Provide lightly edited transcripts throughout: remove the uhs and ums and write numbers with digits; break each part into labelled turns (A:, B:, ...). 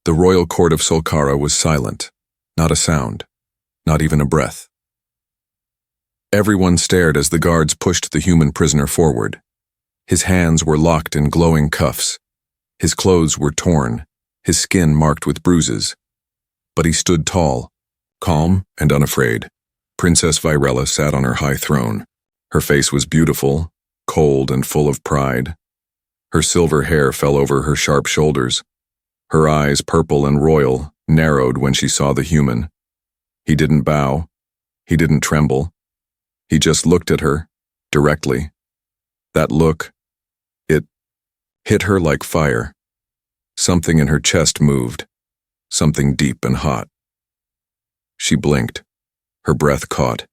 A: The royal court of Solkara was silent, not a sound, not even a breath. Everyone stared as the guards pushed the human prisoner forward. His hands were locked in glowing cuffs. His clothes were torn, his skin marked with bruises. But he stood tall, calm and unafraid. Princess Virella sat on her high throne. Her face was beautiful, cold and full of pride. Her silver hair fell over her sharp shoulders. Her eyes, purple and royal, narrowed when she saw the human. He didn't bow. He didn't tremble. He just looked at her, directly. That look, it hit her like fire. Something in her chest moved, something deep and hot. She blinked. Her breath caught.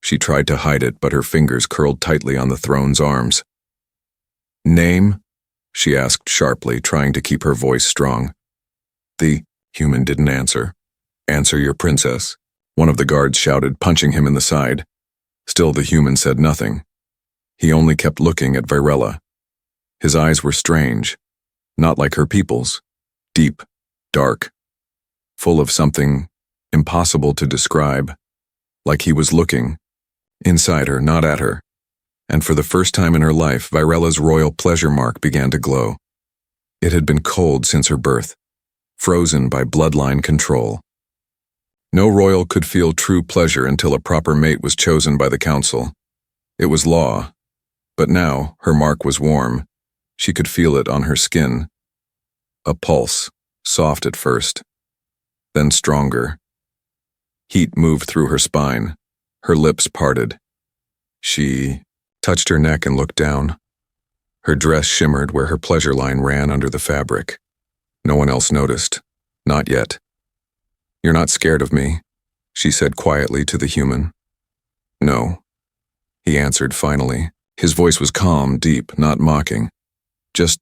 A: She tried to hide it, but her fingers curled tightly on the throne's arms. "Name?" she asked sharply, trying to keep her voice strong. The human didn't answer. "Answer your princess," one of the guards shouted, punching him in the side. Still the human said nothing. He only kept looking at Virella. His eyes were strange, not like her people's, deep, dark, full of something impossible to describe, like he was looking inside her, not at her. And for the first time in her life, Virella's royal pleasure mark began to glow. It had been cold since her birth, frozen by bloodline control. No royal could feel true pleasure until a proper mate was chosen by the council. It was law, but now her mark was warm. She could feel it on her skin. A pulse, soft at first, then stronger. Heat moved through her spine. Her lips parted. She touched her neck and looked down. Her dress shimmered where her pleasure line ran under the fabric. No one else noticed. Not yet. "You're not scared of me," she said quietly to the human. "No," he answered finally. His voice was calm, deep, not mocking. Just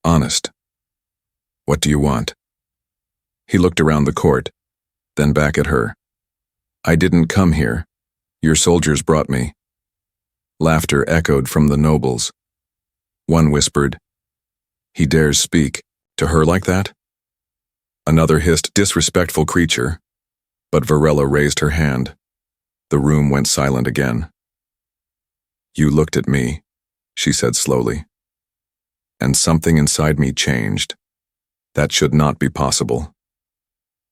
A: honest. "What do you want?" He looked around the court, then back at her. "I didn't come here. Your soldiers brought me." Laughter echoed from the nobles. One whispered, "He dares speak to her like that?" Another hissed, "Disrespectful creature." But Virella raised her hand. The room went silent again. "You looked at me," she said slowly. "And something inside me changed. That should not be possible."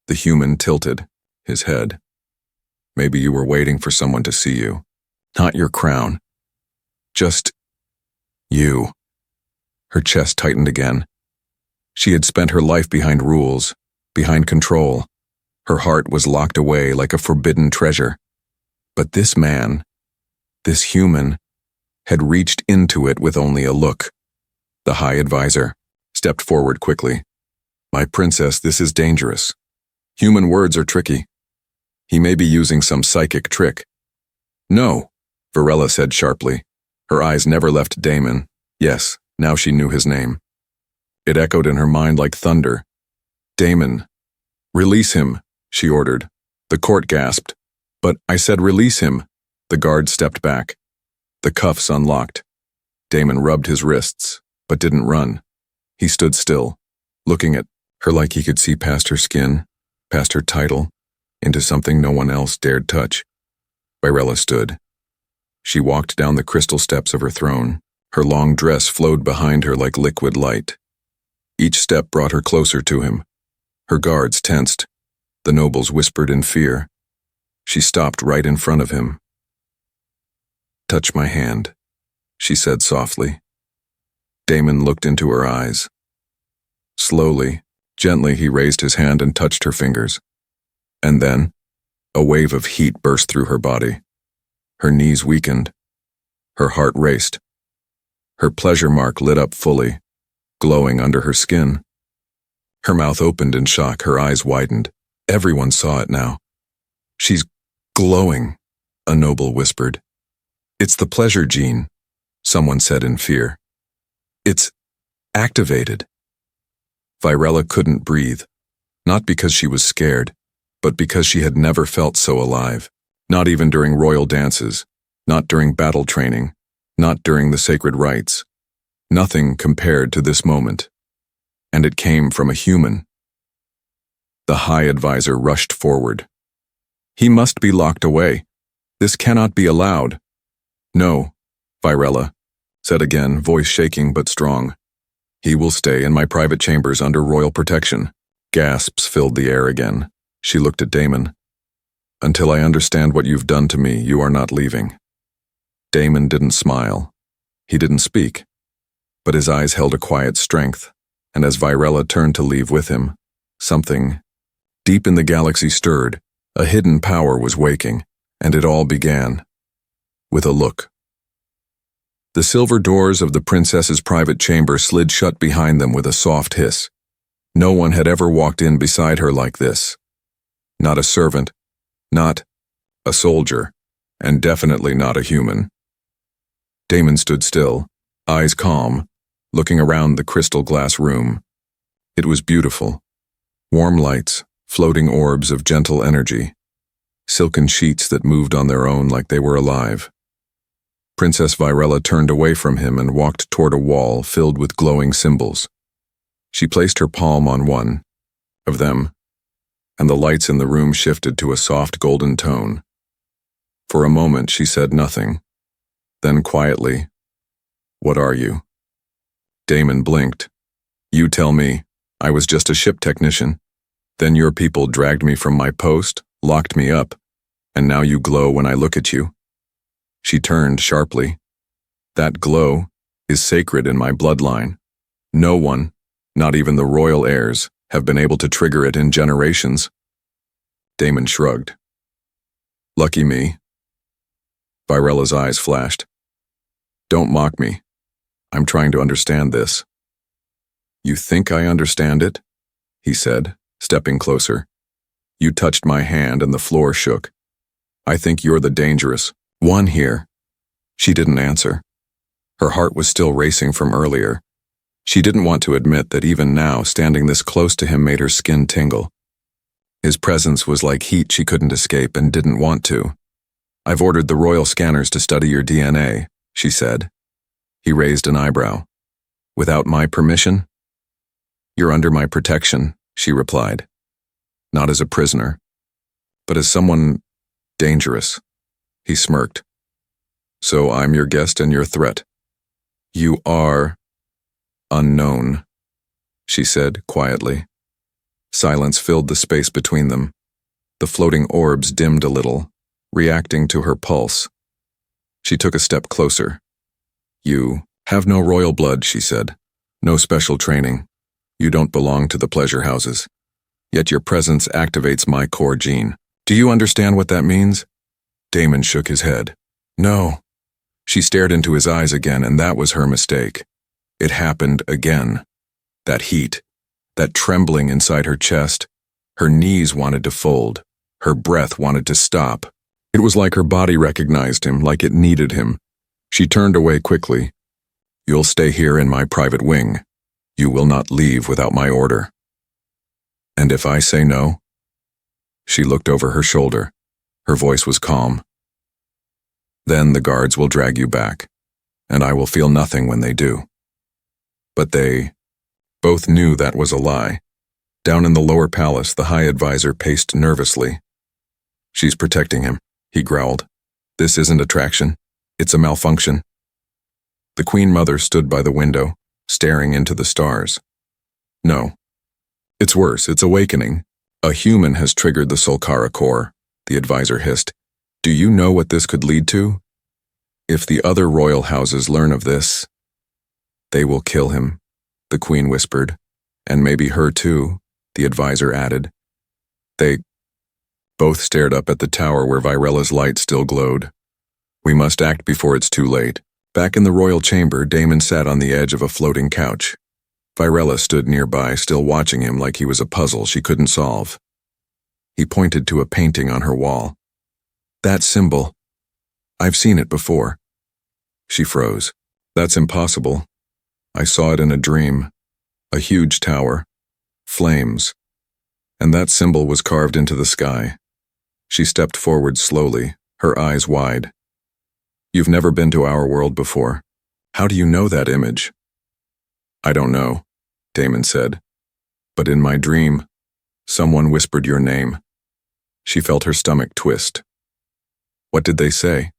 A: The human tilted his head. "Maybe you were waiting for someone to see you. Not your crown. Just you." Her chest tightened again. She had spent her life behind rules, behind control. Her heart was locked away like a forbidden treasure. But this man, this human, had reached into it with only a look. The High Advisor stepped forward quickly. "My princess, this is dangerous. Human words are tricky. He may be using some psychic trick." "No," Virella said sharply. Her eyes never left Damon. Yes, now she knew his name. It echoed in her mind like thunder. "Damon." "Release him," she ordered. The court gasped. "But I said release him." The guard stepped back. The cuffs unlocked. Damon rubbed his wrists, but didn't run. He stood still, looking at her like he could see past her skin, past her title, into something no one else dared touch. Virella stood. She walked down the crystal steps of her throne. Her long dress flowed behind her like liquid light. Each step brought her closer to him. Her guards tensed. The nobles whispered in fear. She stopped right in front of him. "Touch my hand," she said softly. Damon looked into her eyes. Slowly, gently, he raised his hand and touched her fingers. And then, a wave of heat burst through her body. Her knees weakened. Her heart raced. Her pleasure mark lit up fully, glowing under her skin. Her mouth opened in shock, her eyes widened. Everyone saw it now. "She's glowing," a noble whispered. "It's the pleasure gene," someone said in fear. "It's activated." Virella couldn't breathe, not because she was scared, but because she had never felt so alive. Not even during royal dances, not during battle training, not during the sacred rites. Nothing compared to this moment. And it came from a human. The High Advisor rushed forward. "He must be locked away. This cannot be allowed." "No," Virella said again, voice shaking but strong. "He will stay in my private chambers under royal protection." Gasps filled the air again. She looked at Damon. "Until I understand what you've done to me, you are not leaving." Damon didn't smile. He didn't speak. But his eyes held a quiet strength, and as Virella turned to leave with him, something deep in the galaxy stirred. A hidden power was waking, and it all began with a look. The silver doors of the princess's private chamber slid shut behind them with a soft hiss. No one had ever walked in beside her like this. Not a servant, not a soldier, and definitely not a human. Damon stood still, eyes calm, looking around the crystal glass room. It was beautiful. Warm lights, floating orbs of gentle energy, silken sheets that moved on their own like they were alive. Princess Virella turned away from him and walked toward a wall filled with glowing symbols. She placed her palm on one of them, and the lights in the room shifted to a soft golden tone. For a moment she said nothing. Then quietly, "What are you?" Damon blinked. "You tell me. I was just a ship technician. Then your people dragged me from my post, locked me up, and now you glow when I look at you." She turned sharply. "That glow is sacred in my bloodline. No one, not even the royal heirs, have been able to trigger it in generations." Damon shrugged. "Lucky me." Virella's eyes flashed. "Don't mock me. I'm trying to understand this." "You think I understand it?" he said, stepping closer. "You touched my hand and the floor shook. I think you're the dangerous one here." She didn't answer. Her heart was still racing from earlier. She didn't want to admit that even now, standing this close to him made her skin tingle. His presence was like heat she couldn't escape and didn't want to. "I've ordered the royal scanners to study your DNA," she said. He raised an eyebrow. "Without my permission?" "You're under my protection," she replied. "Not as a prisoner, but as someone dangerous." He smirked. "So I'm your guest and your threat." "You are unknown," she said quietly. Silence filled the space between them. The floating orbs dimmed a little, reacting to her pulse. She took a step closer. "You have no royal blood," she said. "No special training. You don't belong to the pleasure houses. Yet your presence activates my core gene. Do you understand what that means?" Damon shook his head. "No." She stared into his eyes again, and that was her mistake. It happened again. That heat, that trembling inside her chest. Her knees wanted to fold. Her breath wanted to stop. It was like her body recognized him, like it needed him. She turned away quickly. "You'll stay here in my private wing. You will not leave without my order." "And if I say no?" She looked over her shoulder. Her voice was calm. "Then the guards will drag you back, and I will feel nothing when they do." But they both knew that was a lie. Down in the lower palace, the High Advisor paced nervously. "She's protecting him," he growled. "This isn't attraction. It's a malfunction." The Queen Mother stood by the window, staring into the stars. "No. It's worse. It's awakening. A human has triggered the Solkara core," the advisor hissed. "Do you know what this could lead to? If the other royal houses learn of this, they will kill him," the Queen whispered. "And maybe her too," the advisor added. They both stared up at the tower where Virella's light still glowed. "We must act before it's too late." Back in the royal chamber, Damon sat on the edge of a floating couch. Virella stood nearby, still watching him like he was a puzzle she couldn't solve. He pointed to a painting on her wall. "That symbol. I've seen it before." She froze. "That's impossible. I saw it in a dream. A huge tower. Flames. And that symbol was carved into the sky." She stepped forward slowly, her eyes wide. "You've never been to our world before. How do you know that image?" "I don't know," Damon said. "But in my dream, Someone whispered your name. She felt her stomach twist. What did they say?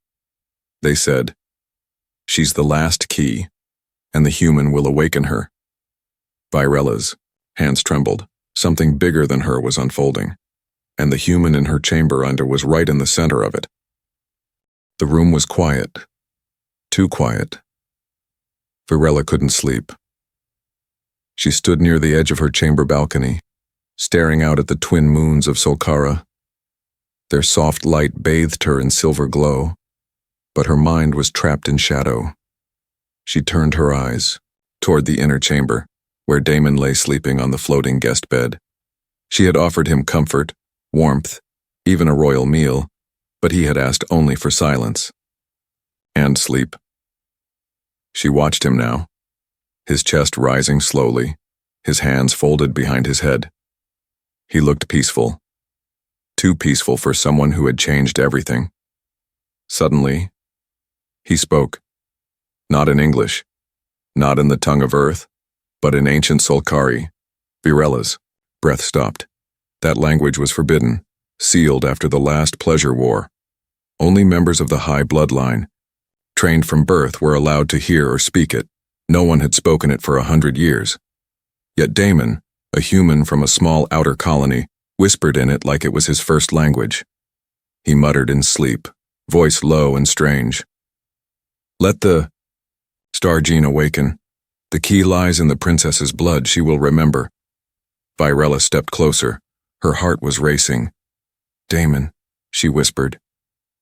A: They said, "She's the last key, and the human will awaken her." Virella's hands trembled. Something bigger than her was unfolding, and the human in her chamber under was right in the center of it. The room was quiet. Too quiet. Virella couldn't sleep. She stood near the edge of her chamber balcony, staring out at the twin moons of Solkara. Their soft light bathed her in silver glow, but her mind was trapped in shadow. She turned her eyes toward the inner chamber, where Damon lay sleeping on the floating guest bed. She had offered him comfort, warmth, even a royal meal, but he had asked only for silence. And sleep. She watched him now, his chest rising slowly, his hands folded behind his head. He looked peaceful. Too peaceful for someone who had changed everything. Suddenly, he spoke. Not in English, not in the tongue of earth, but in ancient Solkari, Virella's. Breath stopped. That language was forbidden, sealed after the last pleasure war. Only members of the high bloodline, trained from birth, were allowed to hear or speak it. No one had spoken it for 100 years. Yet Damon, a human from a small outer colony, whispered in it like it was his first language. He muttered in sleep, voice low and strange. "Let the star gene awaken. The key lies in the princess's blood. She will remember." Virella stepped closer. Her heart was racing. "Damon," she whispered.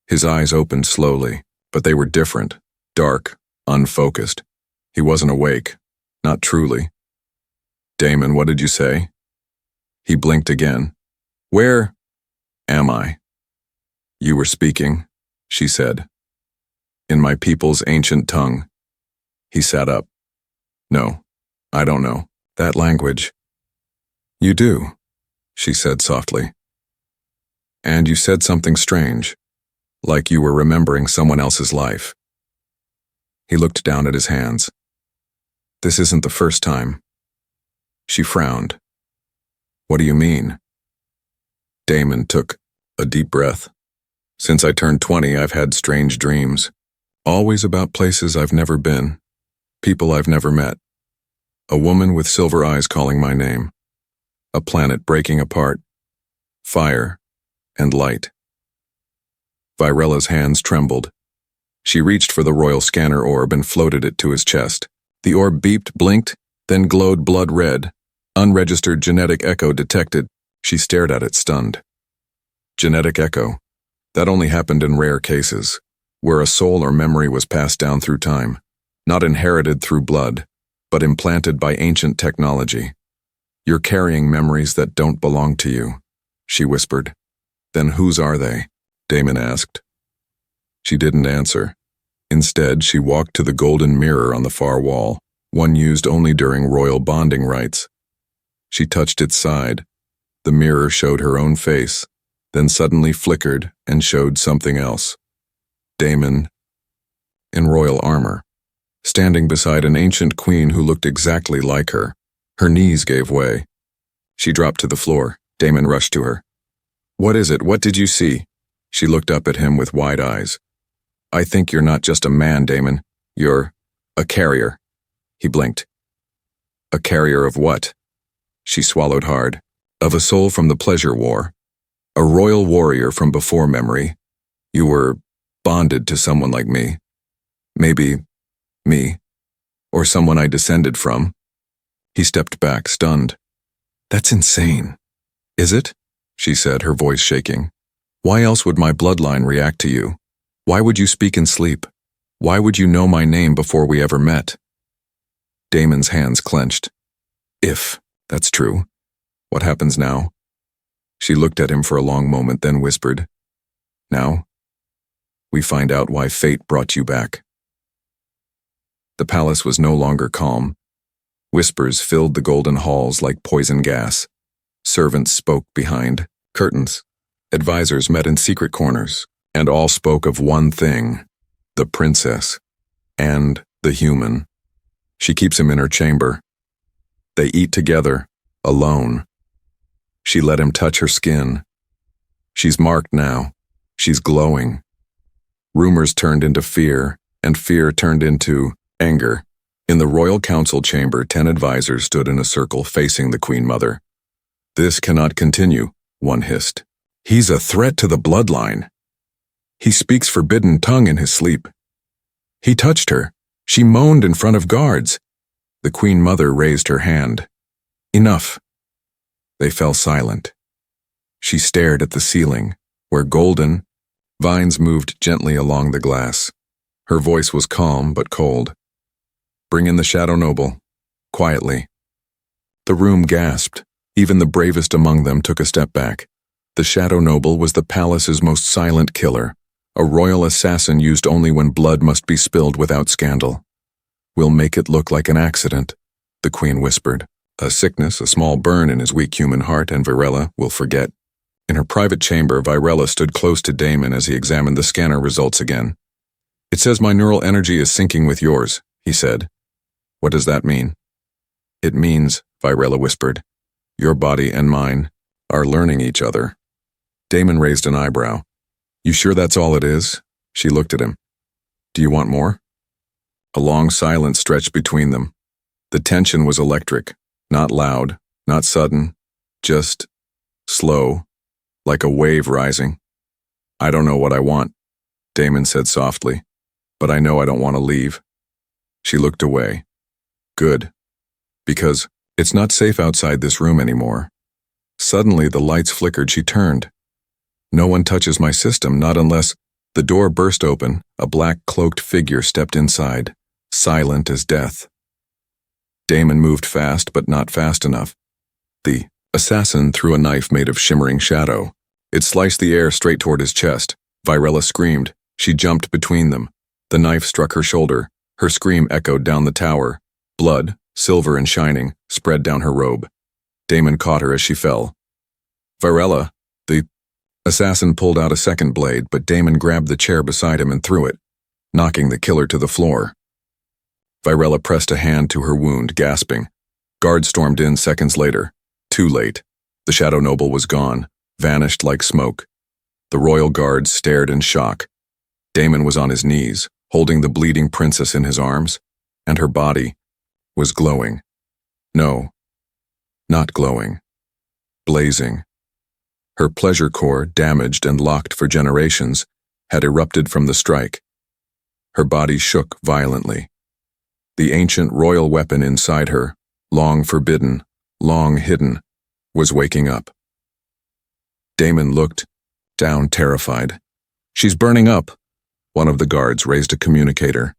A: His eyes opened slowly, but they were different, dark, unfocused. He wasn't awake, not truly. "Damon, what did you say?" He blinked again. "Where am I?" "You were speaking," she said. "In my people's ancient tongue." He sat up. "No, I don't know that language." "You do," she said softly. "And you said something strange, like you were remembering someone else's life." He looked down at his hands. "This isn't the first time." She frowned. "What do you mean?" Damon took a deep breath. "Since I turned 20, I've had strange dreams, always about places I've never been, people I've never met. A woman with silver eyes calling my name. A planet breaking apart. Fire and light." Virella's hands trembled. She reached for the royal scanner orb and floated it to his chest. The orb beeped, blinked, then glowed blood red. Unregistered genetic echo detected. She stared at it, stunned. Genetic echo. That only happened in rare cases, where a soul or memory was passed down through time, not inherited through blood, but implanted by ancient technology. "You're carrying memories that don't belong to you," she whispered. "Then whose are they?" Damon asked. She didn't answer. Instead, she walked to the golden mirror on the far wall, one used only during royal bonding rites. She touched its side. The mirror showed her own face, then suddenly flickered and showed something else. Damon, in royal armor, standing beside an ancient queen who looked exactly like her. Her knees gave way. She dropped to the floor. Damon rushed to her. "What is it? What did you see?" She looked up at him with wide eyes. "I think you're not just a man, Damon. You're a carrier." He blinked. "A carrier of what?" She swallowed hard. "Of a soul from the pleasure war. A royal warrior from before memory. You were bonded to someone like me. Maybe me. Or someone I descended from." He stepped back, stunned. "That's insane." "Is it?" she said, her voice shaking. "Why else would my bloodline react to you? Why would you speak in sleep? Why would you know my name before we ever met?" Damon's hands clenched. "If that's true, what happens now?" She looked at him for a long moment, then whispered, "Now, we find out why fate brought you back." The palace was no longer calm. Whispers filled the golden halls like poison gas. Servants spoke behind curtains. Advisors met in secret corners, and all spoke of one thing: the princess and the human. She keeps him in her chamber. They eat together, alone. She let him touch her skin. She's marked now. She's glowing. Rumors turned into fear, and fear turned into anger. In the royal council chamber, 10 advisors stood in a circle facing the Queen Mother. "This cannot continue," one hissed. "He's a threat to the bloodline. He speaks forbidden tongue in his sleep. He touched her. She moaned in front of guards." The Queen Mother raised her hand. "Enough." They fell silent. She stared at the ceiling, where golden vines moved gently along the glass. Her voice was calm but cold. "Bring in the Shadow Noble," quietly. The room gasped. Even the bravest among them took a step back. The Shadow Noble was the palace's most silent killer, a royal assassin used only when blood must be spilled without scandal. "We'll make it look like an accident," the Queen whispered. "A sickness, a small burn in his weak human heart, and Virella will forget." In her private chamber, Virella stood close to Damon as he examined the scanner results again. "It says my neural energy is syncing with yours," he said. "What does that mean?" "It means," Virella whispered, "your body and mine are learning each other." Damon raised an eyebrow. "You sure that's all it is?" She looked at him. "Do you want more?" A long silence stretched between them. The tension was electric, not loud, not sudden, just slow, like a wave rising. "I don't know what I want," Damon said softly, "but I know I don't want to leave." She looked away. "Good. Because it's not safe outside this room anymore." Suddenly the lights flickered. She turned. "No one touches my system, not unless—" The door burst open. A black cloaked figure stepped inside, silent as death. Damon moved fast, but not fast enough. The assassin threw a knife made of shimmering shadow. It sliced the air straight toward his chest. Virella screamed. She jumped between them. The knife struck her shoulder. Her scream echoed down the tower. Blood, silver and shining, spread down her robe. Damon caught her as she fell. "Virella!" The assassin pulled out a second blade, but Damon grabbed the chair beside him and threw it, knocking the killer to the floor. Virella pressed a hand to her wound, gasping. Guards stormed in seconds later. Too late. The Shadow Noble was gone, vanished like smoke. The royal guards stared in shock. Damon was on his knees, holding the bleeding princess in his arms, and her body was glowing. No, not glowing. Blazing. Her pleasure core, damaged and locked for generations, had erupted from the strike. Her body shook violently. The ancient royal weapon inside her, long forbidden, long hidden, was waking up. Damon looked down, terrified. "She's burning up." One of the guards raised a communicator.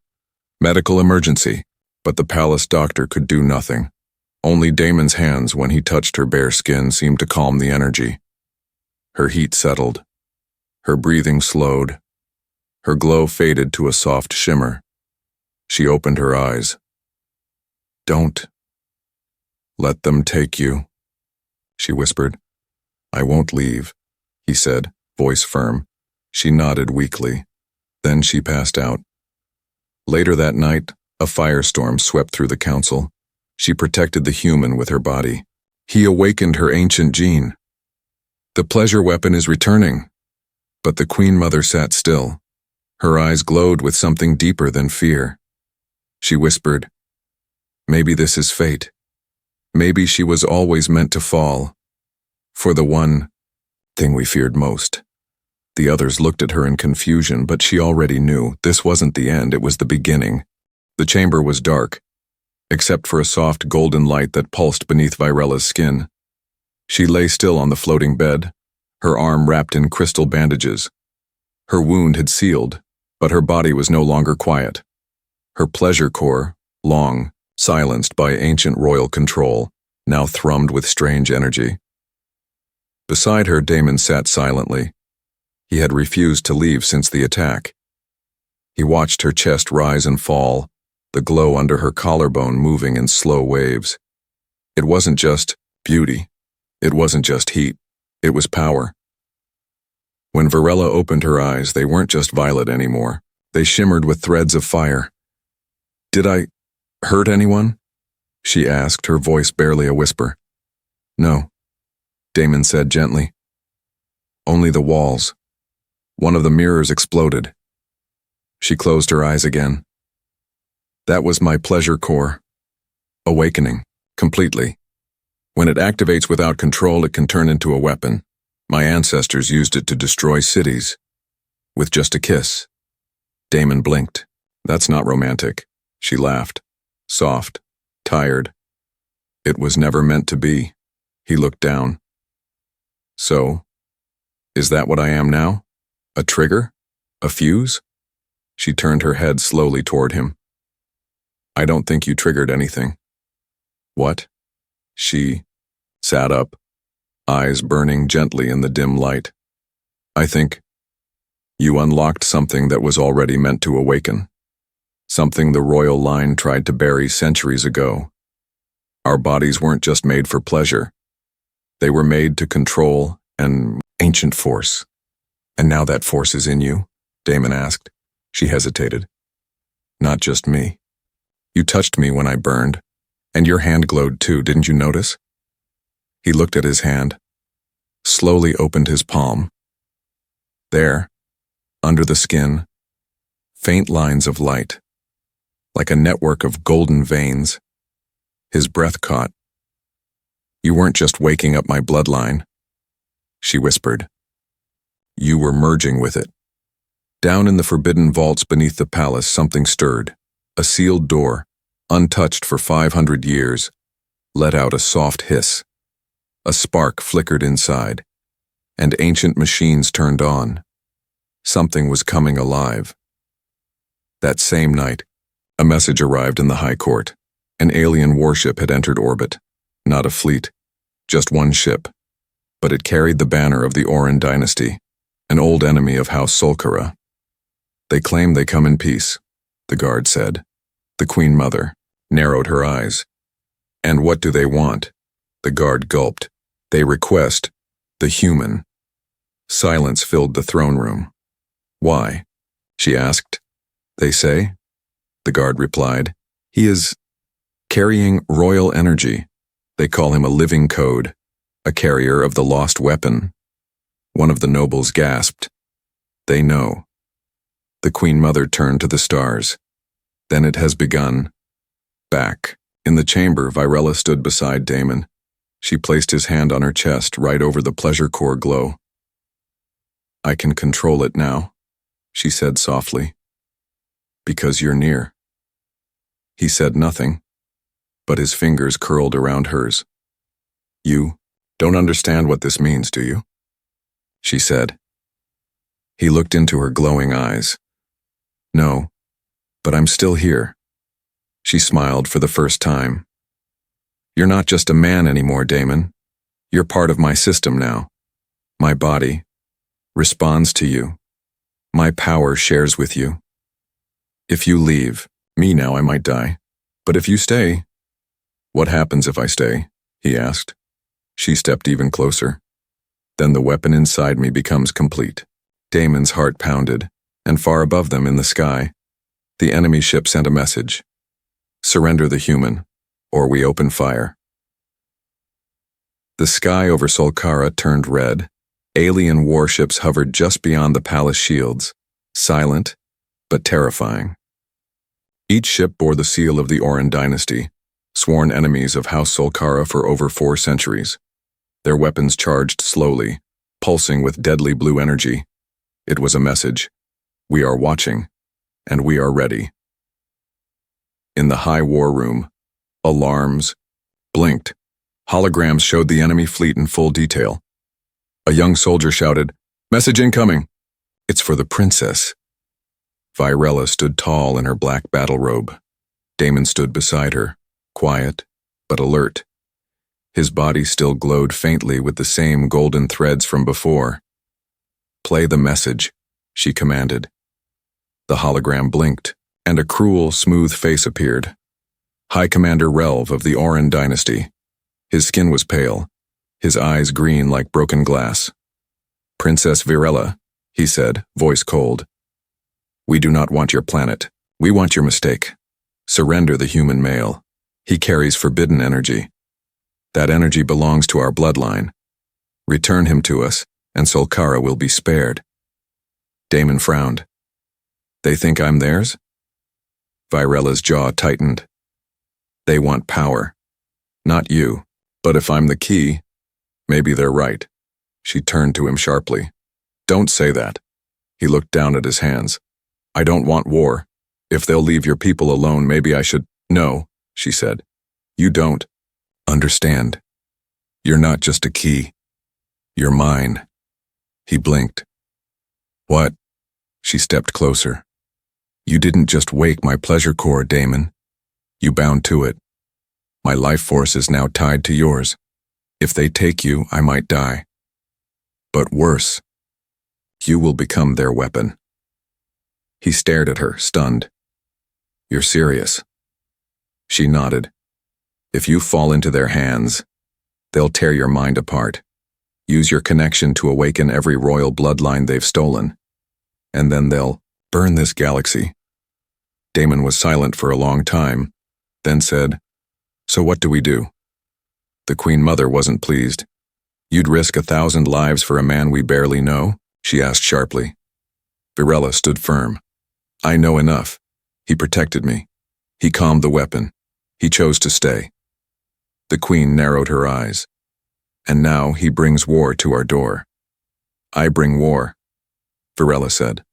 A: "Medical emergency," but the palace doctor could do nothing. Only Damon's hands, when he touched her bare skin, seemed to calm the energy. Her heat settled. Her breathing slowed. Her glow faded to a soft shimmer. She opened her eyes. "Don't let them take you," she whispered. "I won't leave," he said, voice firm. She nodded weakly. Then she passed out. Later that night, a firestorm swept through the council. She protected the human with her body. He awakened her ancient gene. "The pleasure weapon is returning." But the Queen Mother sat still. Her eyes glowed with something deeper than fear. She whispered, "Maybe this is fate. Maybe she was always meant to fall. For the one thing we feared most." The others looked at her in confusion, but she already knew this wasn't the end, it was the beginning. The chamber was dark, except for a soft golden light that pulsed beneath Virella's skin. She lay still on the floating bed, her arm wrapped in crystal bandages. Her wound had sealed, but her body was no longer quiet. Her pleasure core, long silenced by ancient royal control, now thrummed with strange energy. Beside her, Damon sat silently. He had refused to leave since the attack. He watched her chest rise and fall, the glow under her collarbone moving in slow waves. It wasn't just beauty. It wasn't just heat. It was power. When Virella opened her eyes, they weren't just violet anymore. They shimmered with threads of fire. "Did I hurt anyone?" she asked, her voice barely a whisper. "No," Damon said gently. Only the walls. One of the mirrors exploded. She closed her eyes again. That was my pleasure core. Awakening. Completely. When it activates without control, it can turn into a weapon. My ancestors used it to destroy cities. With just a kiss. Damon blinked. That's not romantic. She laughed. Soft. Tired. It was never meant to be. He looked down. So, is that what I am now? A trigger? A fuse? She turned her head slowly toward him. I don't think you triggered anything. What? She sat up, eyes burning gently in the dim light. I think you unlocked something that was already meant to awaken. Something the royal line tried to bury centuries ago. Our bodies weren't just made for pleasure. They were made to control an ancient force. And now that force is in you? Damon asked. She hesitated. Not just me. You touched me when I burned, and your hand glowed too, didn't you notice? He looked at his hand, slowly opened his palm. There, under the skin, faint lines of light, like a network of golden veins. His breath caught. You weren't just waking up my bloodline, she whispered. You were merging with it. Down in the forbidden vaults beneath the palace, something stirred. A sealed door, untouched for 500 years, let out a soft hiss. A spark flickered inside, and ancient machines turned on. Something was coming alive. That same night, a message arrived in the High Court. An alien warship had entered orbit. Not a fleet, just one ship. But it carried the banner of the Oran dynasty, an old enemy of House Solkara. They claim they come in peace, the guard said. The Queen Mother narrowed her eyes. And what do they want? The guard gulped. They request the human. Silence filled the throne room. Why? She asked. They say? The guard replied. He is carrying royal energy. They call him a living code, a carrier of the lost weapon. One of the nobles gasped. They know. The Queen Mother turned to the stars. Then it has begun. Back, in the chamber, Virella stood beside Damon. She placed his hand on her chest, right over the pleasure core glow. I can control it now, she said softly. Because you're near. He said nothing, but his fingers curled around hers. You don't understand what this means, do you? She said. He looked into her glowing eyes. No, but I'm still here. She smiled for the first time. You're not just a man anymore, Damon. You're part of my system now. My body responds to you. My power shares with you. If you leave, me now, I might die. But if you stay, what happens if I stay? He asked. She stepped even closer. Then the weapon inside me becomes complete. Damon's heart pounded, and far above them in the sky, the enemy ship sent a message. Surrender the human, or we open fire. The sky over Solkara turned red. Alien warships hovered just beyond the palace shields, silent but terrifying. Each ship bore the seal of the Oran dynasty, sworn enemies of House Solkara for over 4 centuries. Their weapons charged slowly, pulsing with deadly blue energy. It was a message. We are watching, and we are ready. In the high war room, alarms blinked. Holograms showed the enemy fleet in full detail. A young soldier shouted, "Message incoming!" It's for the princess. Virella stood tall in her black battle robe. Damon stood beside her, quiet but alert. His body still glowed faintly with the same golden threads from before. Play the message, she commanded. The hologram blinked, and a cruel, smooth face appeared. High Commander Relv of the Oran dynasty. His skin was pale, his eyes green like broken glass. Princess Virella, he said, voice cold. We do not want your planet. We want your mistake. Surrender the human male. He carries forbidden energy. That energy belongs to our bloodline. Return him to us, and Solkara will be spared. Damon frowned. They think I'm theirs? Virella's jaw tightened. They want power. Not you. But if I'm the key, maybe they're right. She turned to him sharply. Don't say that. He looked down at his hands. I don't want war. If they'll leave your people alone, maybe I should. No, she said. You don't understand. You're not just a key. You're mine. He blinked. What? She stepped closer. You didn't just wake my pleasure core, Damon. You bound to it. My life force is now tied to yours. If they take you, I might die. But worse, you will become their weapon. He stared at her, stunned. You're serious? She nodded. If you fall into their hands, they'll tear your mind apart, use your connection to awaken every royal bloodline they've stolen, and then they'll burn this galaxy. Damon was silent for a long time, then said, So what do we do? The Queen Mother wasn't pleased. You'd risk 1,000 lives for a man we barely know? She asked sharply. Virella stood firm. I know enough. He protected me. He calmed the weapon. He chose to stay. The Queen narrowed her eyes. And now he brings war to our door. I bring war, Virella said.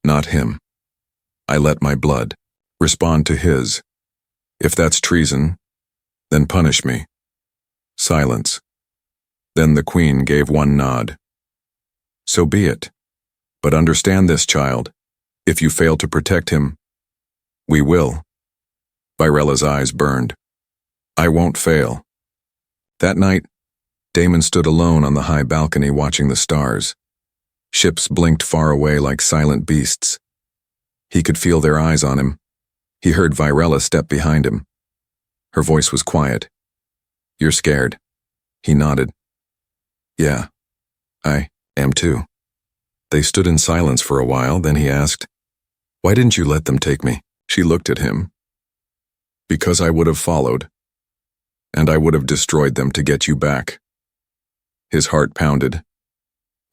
A: Not him. I let my blood respond to his. If that's treason, then punish me. Silence. Then the Queen gave one nod. So be it. But understand this, child. If you fail to protect him, we will. Virella's eyes burned. I won't fail. That night, Damon stood alone on the high balcony watching the stars. Ships blinked far away like silent beasts. He could feel their eyes on him. He heard Virella step behind him. Her voice was quiet. You're scared. He nodded. Yeah, I am too. They stood in silence for a while, then he asked, Why didn't you let them take me? She looked at him. Because I would have followed, and I would have destroyed them to get you back. His heart pounded.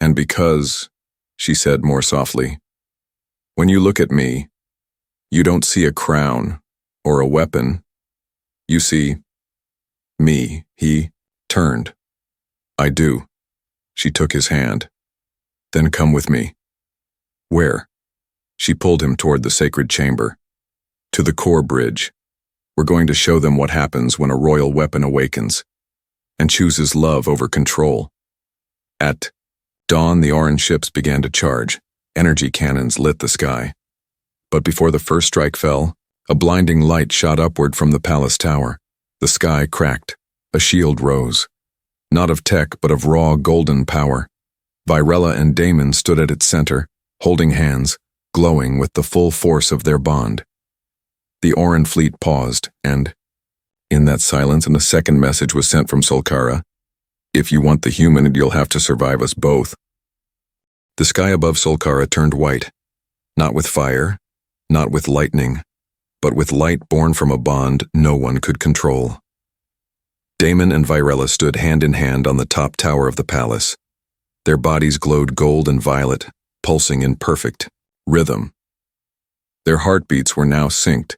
A: And because, she said more softly, when you look at me, you don't see a crown or a weapon. You see me. He turned. I do. She took his hand. Then come with me. Where? She pulled him toward the sacred chamber. To the core bridge. We're going to show them what happens when a royal weapon awakens and chooses love over control. At dawn, the orange ships began to charge. Energy cannons lit the sky. But before the first strike fell, a blinding light shot upward from the palace tower. The sky cracked. A shield rose. Not of tech, but of raw golden power. Virella and Damon stood at its center, holding hands, glowing with the full force of their bond. The Oran fleet paused, and, in that silence, a second message was sent from Solkara. If you want the human, you'll have to survive us both. The sky above Solkara turned white, not with fire, not with lightning, but with light born from a bond no one could control. Damon and Virella stood hand in hand on the top tower of the palace. Their bodies glowed gold and violet, pulsing in perfect rhythm. Their heartbeats were now synced.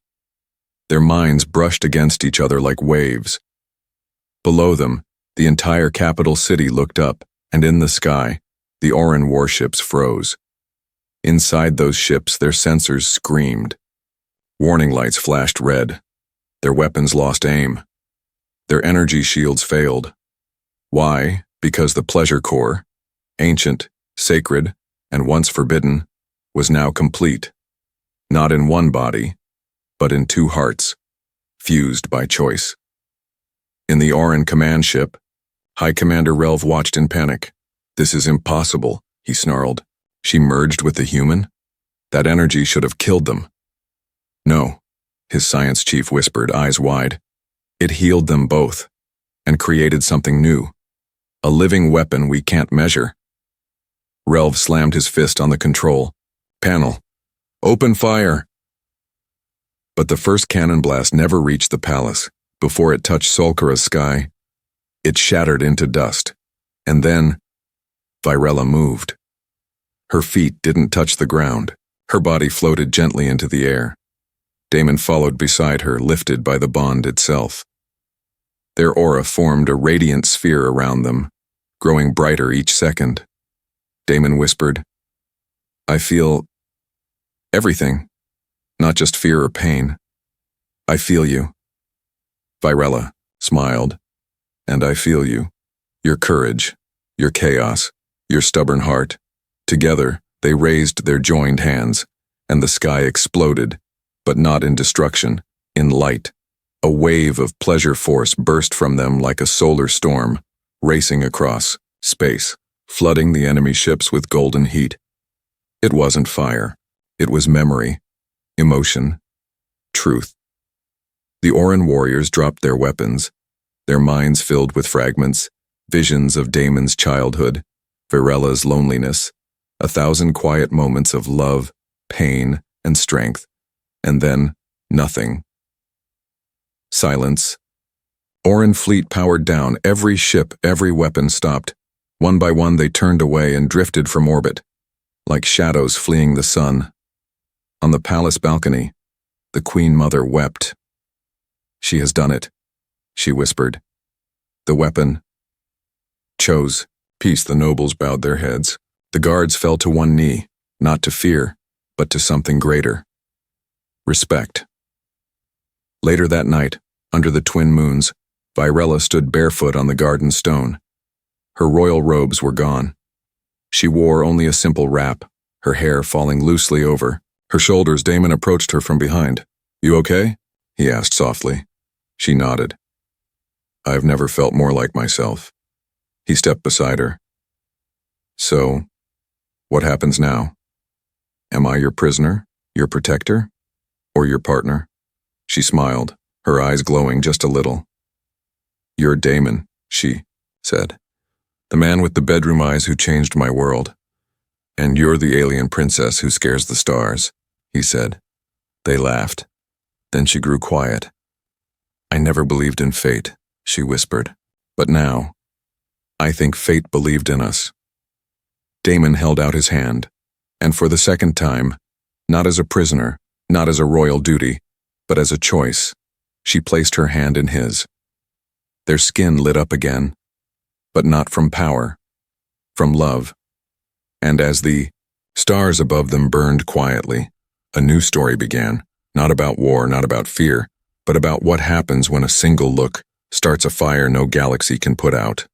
A: Their minds brushed against each other like waves. Below them, the entire capital city looked up, and in the sky, the Oran warships froze. Inside those ships, their sensors screamed. Warning lights flashed red. Their weapons lost aim. Their energy shields failed. Why? Because the pleasure core, ancient, sacred, and once forbidden, was now complete. Not in one body, but in two hearts, fused by choice. In the Oran command ship, High Commander Relv watched in panic. This is impossible, he snarled. She merged with the human? That energy should have killed them. No, his science chief whispered, eyes wide. It healed them both, and created something new. A living weapon we can't measure. Relv slammed his fist on the control panel. Open fire! But the first cannon blast never reached the palace. Before it touched Solkara's sky, it shattered into dust, And then, Virella moved. Her feet didn't touch the ground. Her body floated gently into the air. Damon followed beside her, lifted by the bond itself. Their aura formed a radiant sphere around them, growing brighter each second. Damon whispered, "I feel everything, not just fear or pain. I feel you." Virella smiled, "And I feel you. Your courage, your chaos, your stubborn heart." Together, they raised their joined hands, and the sky exploded, but not in destruction, in light. A wave of pleasure force burst from them like a solar storm, racing across space, flooding the enemy ships with golden heat. It wasn't fire. It was memory, emotion, truth. The Oran warriors dropped their weapons, their minds filled with fragments, visions of Damon's childhood, Virella's loneliness, 1,000 quiet moments of love, pain, and strength, and then nothing. Silence. Oran fleet powered down, every ship, every weapon stopped. One by one they turned away and drifted from orbit, like shadows fleeing the sun. On the palace balcony, the Queen Mother wept. "She has done it," she whispered. "The weapon chose peace." The nobles bowed their heads. The guards fell to one knee, not to fear, but to something greater. Respect. Later that night, under the twin moons, Virella stood barefoot on the garden stone. Her royal robes were gone. She wore only a simple wrap, her hair falling loosely over her shoulders. Damon approached her from behind. "You okay?" he asked softly. She nodded. "I've never felt more like myself." He stepped beside her. "So, what happens now? Am I your prisoner, your protector, or your partner?" She smiled, her eyes glowing just a little. "You're Damon," she said. "The man with the bedroom eyes who changed my world. And you're the alien princess who scares the stars," he said. They laughed. Then she grew quiet. "I never believed in fate," she whispered. "But now, I think fate believed in us." Damon held out his hand, and for the second time, not as a prisoner, not as a royal duty, but as a choice, she placed her hand in his. Their skin lit up again, but not from power, from love. And as the stars above them burned quietly, a new story began, not about war, not about fear, but about what happens when a single look starts a fire no galaxy can put out.